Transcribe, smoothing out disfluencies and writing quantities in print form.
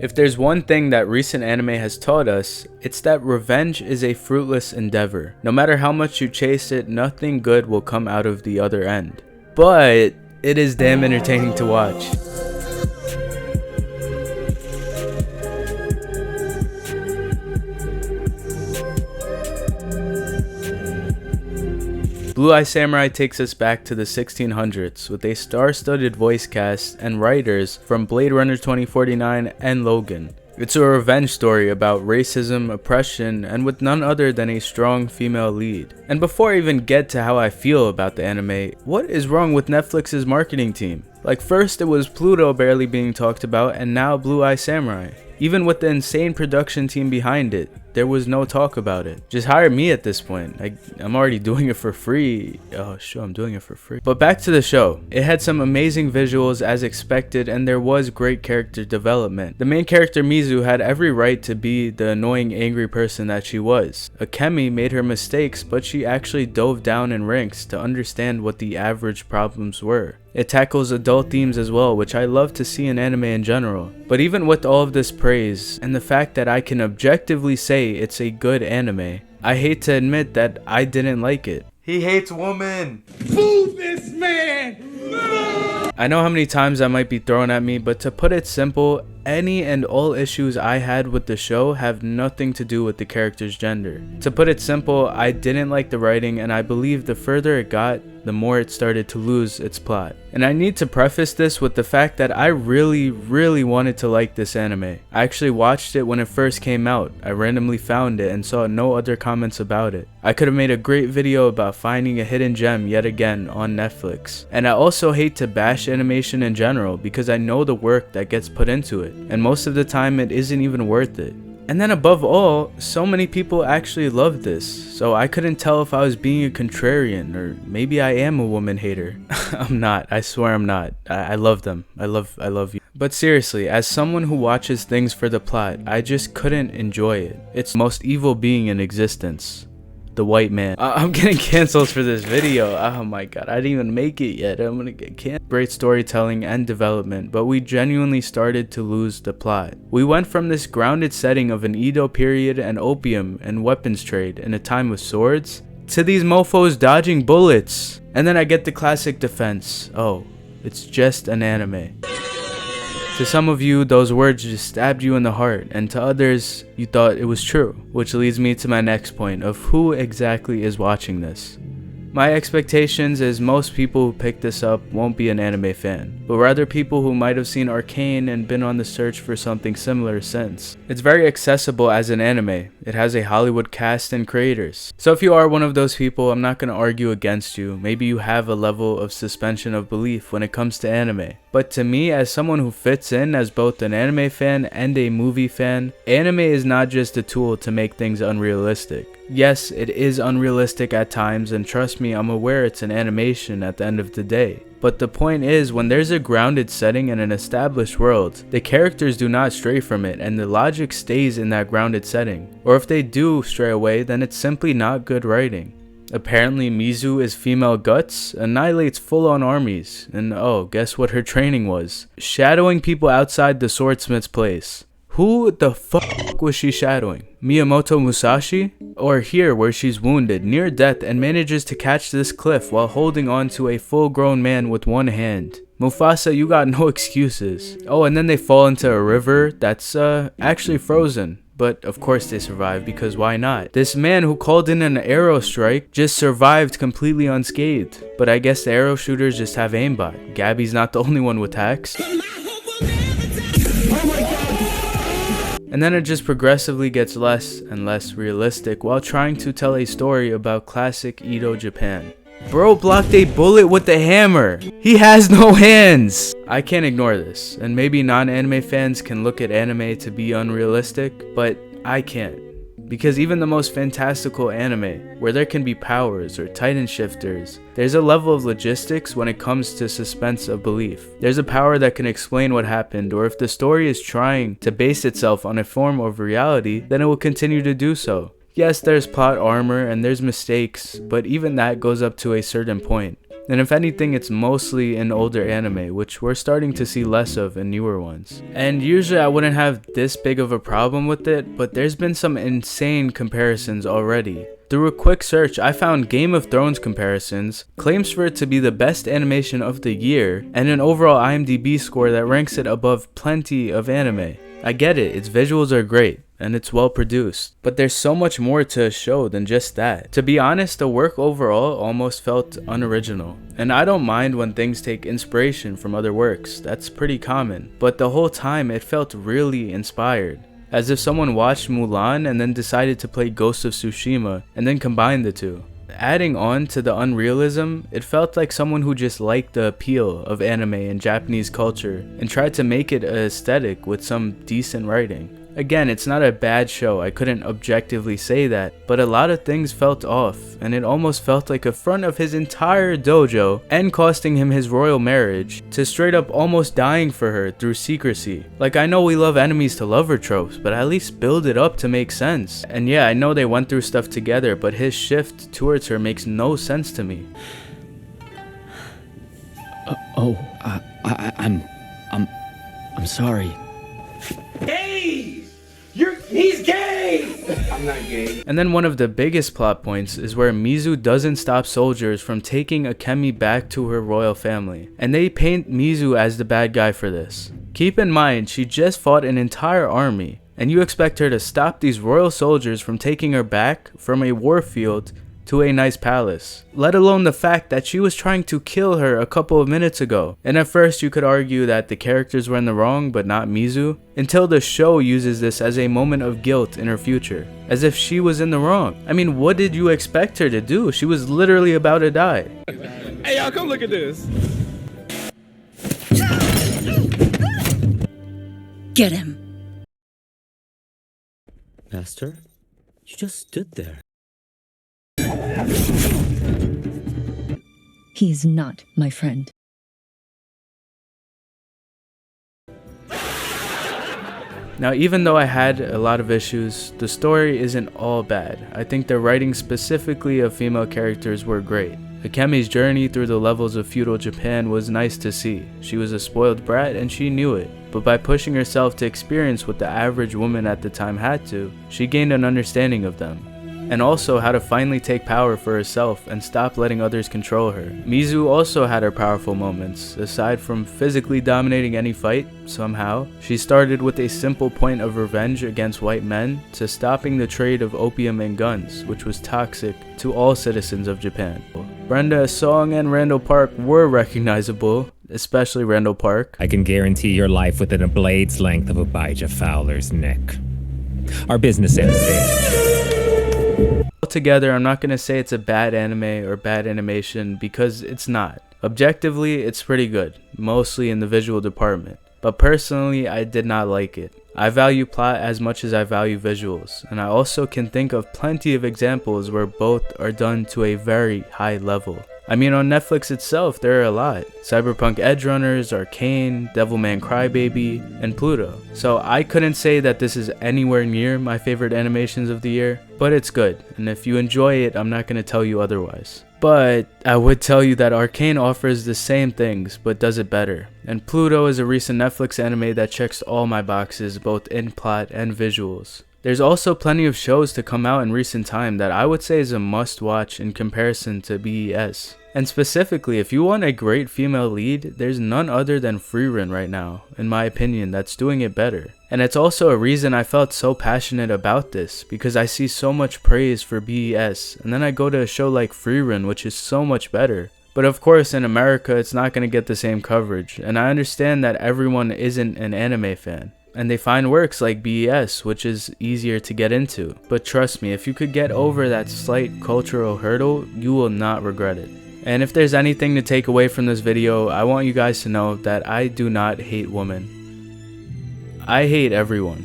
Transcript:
If there's one thing that recent anime has taught us, it's that revenge is a fruitless endeavor. No matter how much you chase it, nothing good will come out of the other end. But it is damn entertaining to watch. Blue Eye Samurai takes us back to the 1600s with a star-studded voice cast and writers from Blade Runner 2049 and Logan. It's a revenge story about racism, oppression, and with none other than a strong female lead. And before I even get to how I feel about the anime, what is wrong with Netflix's marketing team? Like, first it was Pluto barely being talked about, and now Blue Eye Samurai. Even with the insane production team behind it, there was no talk about it. Just hire me at this point. I'm already doing it for free. Oh, sure, I'm doing it for free. But back to the show. It had some amazing visuals as expected, and there was great character development. The main character Mizu had every right to be the annoying, angry person that she was. Akemi made her mistakes, but she actually dove down in ranks to understand what the average problems were. It tackles adult themes as well, which I love to see in anime in general. But even with all of this praise, and the fact that I can objectively say it's a good anime, I hate to admit that I didn't like it. He hates women! Boo this man! I know how many times that might be thrown at me, but to put it simple, any and all issues I had with the show have nothing to do with the character's gender. To put it simple, I didn't like the writing, and I believe the further it got, the more it started to lose its plot. And I need to preface this with the fact that I really wanted to like this anime. I actually watched it when it first came out. I randomly found it and saw no other comments about it. I could have made a great video about finding a hidden gem yet again on Netflix. And I also hate to bash animation in general because I know the work that gets put into it, and most of the time it isn't even worth it. And then above all, so many people actually love this, so I couldn't tell if I was being a contrarian, or maybe I am a woman hater. I'm not, I swear I'm not. I love them. I love you. But seriously, as someone who watches things for the plot, I just couldn't enjoy it. It's the most evil being in existence. The white man. I'm getting canceled for this video. Oh my god, I didn't even make it yet. I'm gonna get canceled. Great storytelling and development, but we genuinely started to lose the plot. We went from this grounded setting of an Edo period and opium and weapons trade in a time with swords to these mofos dodging bullets. And then I get the classic defense. Oh, it's just an anime. To some of you, those words just stabbed you in the heart, and to others, you thought it was true. Which leads me to my next point of who exactly is watching this. My expectations is most people who pick this up won't be an anime fan, but rather people who might have seen Arcane and been on the search for something similar since. It's very accessible as an anime. It has a Hollywood cast and creators. So if you are one of those people, I'm not going to argue against you. Maybe you have a level of suspension of belief when it comes to anime. But to me, as someone who fits in as both an anime fan and a movie fan, anime is not just a tool to make things unrealistic. Yes, it is unrealistic at times, and trust me, I'm aware it's an animation at the end of the day. But the point is, when there's a grounded setting and an established world, the characters do not stray from it, and the logic stays in that grounded setting. Or if they do stray away, then it's simply not good writing. Apparently Mizu is female guts, annihilates full-on armies, and oh, guess what her training was? Shadowing people outside the swordsmith's place. Who the fuck was she shadowing? Miyamoto Musashi? Or here where she's wounded, near death, and manages to catch this cliff while holding on to a full-grown man with one hand. Mufasa, you got no excuses. Oh, and then they fall into a river that's actually frozen. But of course they survive, because why not? This man who called in an arrow strike just survived completely unscathed. But I guess the arrow shooters just have aimbot. Gabby's not the only one with hacks. And then it just progressively gets less and less realistic while trying to tell a story about classic Edo Japan. Bro blocked a bullet with a hammer. He has no hands. I can't ignore this, and maybe non-anime fans can look at anime to be unrealistic, but I can't. Because even the most fantastical anime, where there can be powers or titan shifters, there's a level of logistics when it comes to suspense of belief. There's a power that can explain what happened, or if the story is trying to base itself on a form of reality, then it will continue to do so. Yes, there's plot armor and there's mistakes, but even that goes up to a certain point. And if anything, it's mostly in older anime, which we're starting to see less of in newer ones. And usually I wouldn't have this big of a problem with it, but there's been some insane comparisons already. Through a quick search, I found Game of Thrones comparisons, claims for it to be the best animation of the year, and an overall IMDb score that ranks it above plenty of anime. I get it, its visuals are great, and it's well produced, but there's so much more to a show than just that. To be honest, the work overall almost felt unoriginal. And I don't mind when things take inspiration from other works, that's pretty common, but the whole time it felt really inspired. As if someone watched Mulan and then decided to play Ghost of Tsushima and then combined the two. Adding on to the unrealism, it felt like someone who just liked the appeal of anime and Japanese culture and tried to make it a aesthetic with some decent writing. Again, it's not a bad show, I couldn't objectively say that, but a lot of things felt off, and it almost felt like a front of his entire dojo and costing him his royal marriage to straight up almost dying for her through secrecy. Like, I know we love enemies to lover tropes, but at least build it up to make sense. And yeah, I know they went through stuff together, but his shift towards her makes no sense to me. I'm sorry. He's gay! I'm not gay. And then one of the biggest plot points is where Mizu doesn't stop soldiers from taking Akemi back to her royal family, and they paint Mizu as the bad guy for this. Keep in mind, she just fought an entire army, and you expect her to stop these royal soldiers from taking her back from a warfield to a nice palace, let alone the fact that she was trying to kill her a couple of minutes ago. And at first you could argue that the characters were in the wrong but not Mizu, until the show uses this as a moment of guilt in her future, as if she was in the wrong. I mean, what did you expect her to do? She was literally about to die. Hey y'all, come look at this. Get him. Master, you just stood there. He's not my friend. Now, even though I had a lot of issues, the story isn't all bad. I think the writing specifically of female characters were great. Akemi's journey through the levels of feudal Japan was nice to see. She was a spoiled brat and she knew it, but by pushing herself to experience what the average woman at the time had to, she gained an understanding of them. And also how to finally take power for herself and stop letting others control her. Mizu also had her powerful moments. Aside from physically dominating any fight, somehow, she started with a simple point of revenge against white men to stopping the trade of opium and guns, which was toxic to all citizens of Japan. Brenda, Song, and Randall Park were recognizable, especially Randall Park. I can guarantee your life within a blade's length of Abijah Fowler's neck. Our business ends there. Altogether, I'm not going to say it's a bad anime or bad animation because it's not. Objectively, it's pretty good, mostly in the visual department. But personally, I did not like it. I value plot as much as I value visuals, and I also can think of plenty of examples where both are done to a very high level. I mean, on Netflix itself, there are a lot. Cyberpunk Edgerunners, Arcane, Devilman Crybaby, and Pluto. So I couldn't say that this is anywhere near my favorite animations of the year, but it's good. And if you enjoy it, I'm not going to tell you otherwise. But I would tell you that Arcane offers the same things, but does it better. And Pluto is a recent Netflix anime that checks all my boxes, both in plot and visuals. There's also plenty of shows to come out in recent time that I would say is a must-watch in comparison to BES. And specifically, if you want a great female lead, there's none other than Frieren right now, in my opinion, that's doing it better. And it's also a reason I felt so passionate about this, because I see so much praise for BES, and then I go to a show like Frieren, which is so much better. But of course, in America, it's not going to get the same coverage, and I understand that everyone isn't an anime fan. And they find works like BES, which is easier to get into. But trust me, if you could get over that slight cultural hurdle, you will not regret it. And if there's anything to take away from this video, I want you guys to know that I do not hate women. I hate everyone.